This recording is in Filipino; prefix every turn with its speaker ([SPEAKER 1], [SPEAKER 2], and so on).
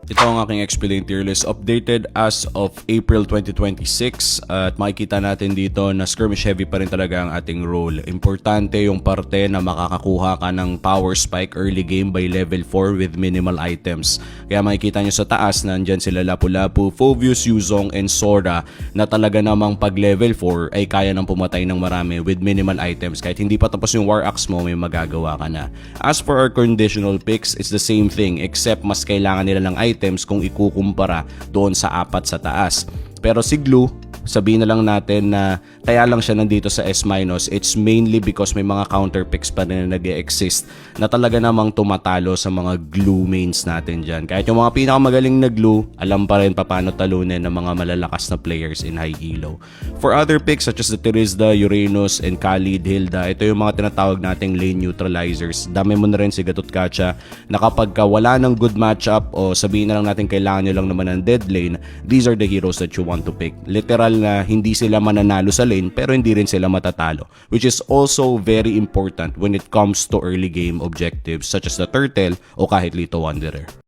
[SPEAKER 1] Ito ang aking explain tier list updated as of April 2026 at makikita natin dito na skirmish heavy pa rin talaga ang ating role. Importante yung parte na makakakuha ka ng power spike early game by level 4 with minimal items. Kaya makikita nyo sa taas na nandyan sila Lapu-Lapu, Phoveus, Yuzong, and Sora na talaga namang pag level 4 ay kaya nang pumatay ng marami with minimal items. Kahit hindi pa tapos yung War Axe mo, may magagawa ka na. As for our conditional picks, it's the same thing except mas kailangan nila ng items kung ikukumpara doon sa apat sa taas. Pero si Glue, sabihin na lang natin na kaya lang siya nandito sa S-, it's mainly because may mga counter picks pa rin na nag-e-exist na talaga namang tumatalo sa mga glue mains natin dyan. Kahit yung mga pinakamagaling na glue, alam pa rin paano talunin ng mga malalakas na players in high elo. For other picks such as the Terizda, Uranus, and Khalid, Hilda, ito yung mga tinatawag nating lane neutralizers. Dami mo na rin si Gatot Kacha na kapag wala ng good matchup o sabihin na lang natin kailangan nyo lang naman ng dead lane, these are the heroes that you want to pick. Literal na hindi sila mananalo sa lane pero hindi rin sila matatalo, which is also very important when it comes to early game objectives such as the Turtle o kahit Lito Wanderer.